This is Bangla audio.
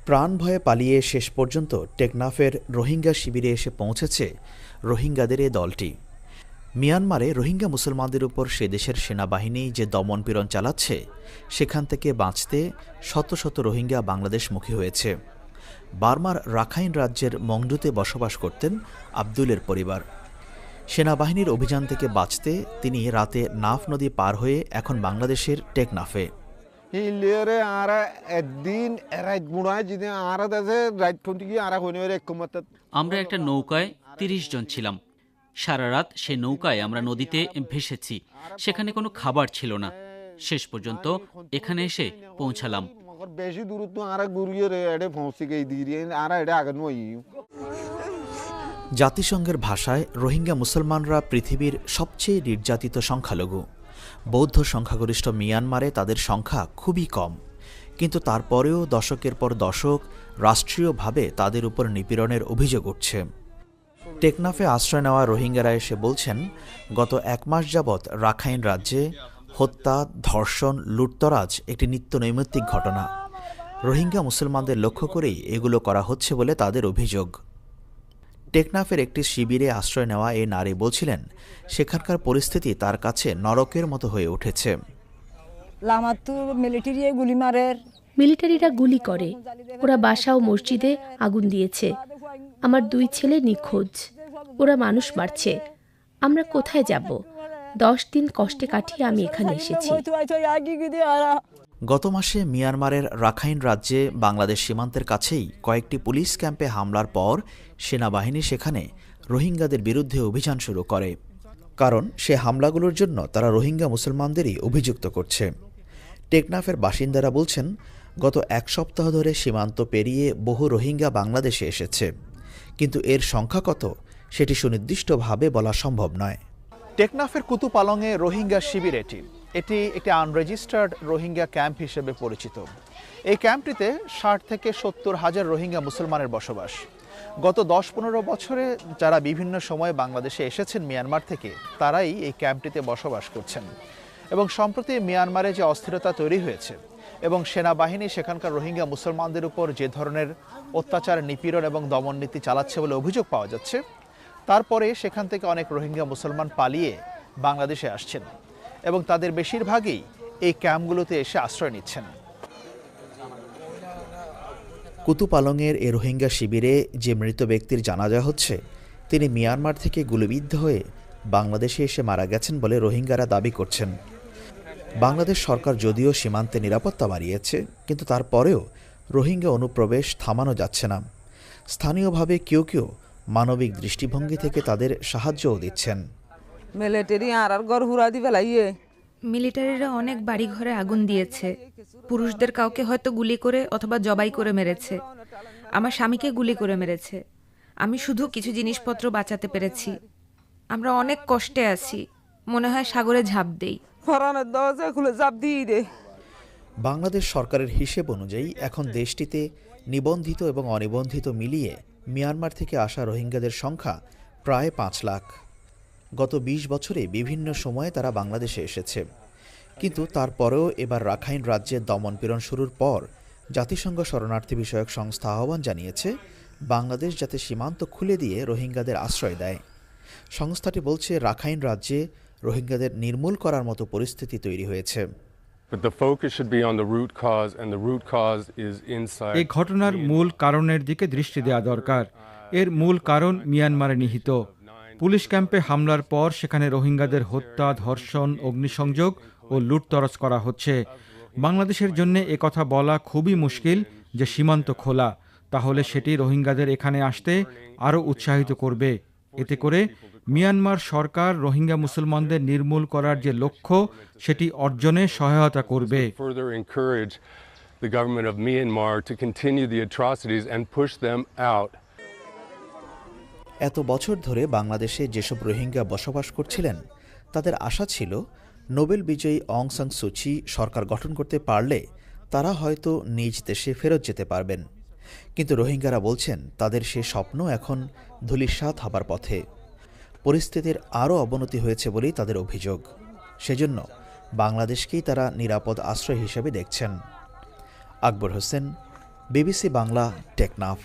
প্রাণ ভয়ে পালিয়ে শেষ পর্যন্ত টেকনাফের রোহিঙ্গা শিবিরে এসে পৌঁছেছে রোহিঙ্গাদের এ দলটি। মিয়ানমারে রোহিঙ্গা মুসলমানদের উপর সে দেশের সেনাবাহিনী যে দমনপীড়ন চালাচ্ছে, সেখান থেকে বাঁচতে শত শত রোহিঙ্গা বাংলাদেশমুখী হয়েছে। বার্মার রাখাইন রাজ্যের মংডুতে বসবাস করতেন আবদুলের পরিবার। সেনাবাহিনীর অভিযান থেকে বাঁচতে তিনি রাতে নাফ নদী পার হয়ে এখন বাংলাদেশের টেকনাফে। আমরা একটা নৌকায় ৩০ জন ছিলাম। সারা রাত সে নৌকায় আমরা নদীতে ভেসেছি। সেখানে কোনো খাবার ছিল না। শেষ পর্যন্ত এখানে এসে পৌঁছালাম। জাতিসংঘের ভাষায় রোহিঙ্গা মুসলমানরা পৃথিবীর সবচেয়ে নির্যাতিত সংখ্যালঘু। বৌদ্ধ সংখ্যাগরিষ্ঠ মিয়ানমারে তাদের সংখ্যা খুবই কম, কিন্তু তারপরেও দশকের পর দশক রাষ্ট্রীয়ভাবে তাদের উপর নিপীড়নের অভিযোগ উঠছে। টেকনাফে আশ্রয় নেওয়া রোহিঙ্গারা এসে বলছেন, গত ১ মাস যাবৎ রাখাইন রাজ্যে হত্যা, ধর্ষণ, লুটতরাজ একটি নিত্য নৈমিত্তিক ঘটনা। রোহিঙ্গা মুসলমানদের লক্ষ্য করেই এগুলো করা হচ্ছে বলে তাদের অভিযোগ। টেকনাফের একটি শিবিরে আশ্রয় নেওয়া এই নারী বলছিলেন, সেখানকার পরিস্থিতি তার কাছে নরকের মতো হয়ে উঠেছে। মিলিটারিরা গুলি করে, ওরা বাসা ও মসজিদে আগুন দিয়েছে। আমার 2 ছেলে নিখোঁজ, ওরা মানুষ মারছে। আমরা কোথায় যাব? 10 দিন কষ্টে কাটিয়ে আমি এখানে এসেছি। গত মাসে মিয়ানমারের রাখাইন রাজ্যে বাংলাদেশ সীমান্তের কাছেই কয়েকটি পুলিশ ক্যাম্পে হামলার পর সেনাবাহিনী সেখানে রোহিঙ্গাদের বিরুদ্ধে অভিযান শুরু করে। কারণ সে হামলাগুলোর জন্য তারা রোহিঙ্গা মুসলমানদেরই অভিযুক্ত করছে। টেকনাফের বাসিন্দারা বলছেন, গত 1 সপ্তাহ ধরে সীমান্ত পেরিয়ে বহু রোহিঙ্গা বাংলাদেশে এসেছে, কিন্তু এর সংখ্যা কত সেটি সুনির্দিষ্টভাবে বলা সম্ভব নয়। টেকনাফের কুতুপালংয়ে রোহিঙ্গা শিবির এটি একটি আনরেজিস্টার্ড রোহিঙ্গা ক্যাম্প হিসেবে পরিচিত। এই ক্যাম্পটিতে 60 থেকে 70 হাজার রোহিঙ্গা মুসলমানের বসবাস। গত 10-15 বছরে যারা বিভিন্ন সময়ে বাংলাদেশে এসেছেন মিয়ানমার থেকে, তারাই এই ক্যাম্পটিতে বসবাস করছেন। এবং সম্প্রতি মিয়ানমারে যে অস্থিরতা তৈরি হয়েছে এবং সেনাবাহিনী সেখানকার রোহিঙ্গা মুসলমানদের উপর যে ধরনের অত্যাচার, নিপীড়ন এবং দমননীতি চালাচ্ছে বলে অভিযোগ পাওয়া যাচ্ছে, তারপরে সেখান থেকে অনেক রোহিঙ্গা মুসলমান পালিয়ে বাংলাদেশে আসছেন এবং তাদের বেশিরভাগই এই ক্যাম্পগুলোতে এসে আশ্রয় নিচ্ছেন। কুতুপালংয়ের এ রোহিঙ্গা শিবিরে যে মৃত ব্যক্তির জানাজা হচ্ছে, তিনি মিয়ানমার থেকে গুলিবিদ্ধ হয়ে বাংলাদেশে এসে মারা গেছেন বলে রোহিঙ্গারা দাবি করছেন। বাংলাদেশ সরকার যদিও সীমান্তে নিরাপত্তা বাড়িয়েছে, কিন্তু তারপরেও রোহিঙ্গা অনুপ্রবেশ থামানো যাচ্ছে না। স্থানীয়ভাবে কেউ কেউ মানবিক দৃষ্টিভঙ্গি থেকে তাদের সাহায্যও দিচ্ছেন। মিলিটারিরা অনেক বাড়িঘরে আগুন দিয়েছে। পুরুষদের কাউকে হয়তো গুলি করে অথবা জবাই করে মেরেছে। আমার স্বামীকে গুলি করে মেরেছে। আমি শুধু কিছু জিনিসপত্র বাঁচাতে পেরেছি। আমরা অনেক কষ্টে আছি, মনে হয় সাগরে ঝাঁপ দেই। বাংলাদেশ সরকারের হিসেব অনুযায়ী এখন দেশটিতে নিবন্ধিত এবং অনিবন্ধিত মিলিয়ে মিয়ানমার থেকে আসা রোহিঙ্গাদের সংখ্যা প্রায় 5 লাখ। গত 20 বছরে বিভিন্ন সময়ে তারা বাংলাদেশে এসেছে, কিন্তু তারপরেও এবার রাখাইন রাজ্যে দমনপীড়ন শুরুর পর জাতিসংঘ শরণার্থী বিষয়ক সংস্থা আহ্বান জানিয়েছে বাংলাদেশ যাতে সীমান্ত খুলে দিয়ে রোহিঙ্গাদের আশ্রয় দেয়। সংস্থাটি বলছে, রাখাইন রাজ্যে রোহিঙ্গাদের নির্মূল করার মতো পরিস্থিতি তৈরি হয়েছে। এই ঘটনার মূল কারণের দিকে দৃষ্টি দেওয়া দরকার। এর মূল কারণ মিয়ানমারে নিহিত। পুলিশ ক্যাম্পে হামলার পর সেখানে রোহিঙ্গাদের হত্যা, ধর্ষণ, অগ্নিসংযোগ ও লুটতরাজ করা হচ্ছে। বাংলাদেশের জন্য একথা বলা খুবই মুশকিল যে সীমান্ত খোলা, তাহলে সেটি রোহিঙ্গাদের এখানে আসতে আরও উৎসাহিত করবে। এতে করে মিয়ানমার সরকার রোহিঙ্গা মুসলমানদের নির্মূল করার যে লক্ষ্য, সেটি অর্জনে সহায়তা করবে। এত বছর ধরে বাংলাদেশে যেসব রোহিঙ্গা বসবাস করছিলেন, তাদের আশা ছিল নোবেল বিজয়ী অং সান সুচি সরকার গঠন করতে পারলে তারা হয়তো নিজ দেশে ফেরত যেতে পারবেন। কিন্তু রোহিঙ্গারা বলছেন, তাদের সে স্বপ্ন এখন ধূলিসাৎ হবার পথে। পরিস্থিতির আরও অবনতি হয়েছে বলেই তাদের অভিযোগ। সেজন্য বাংলাদেশকেই তারা নিরাপদ আশ্রয় হিসেবে দেখছেন। আকবর হোসেন, বিবিসি বাংলা, টেকনাফ।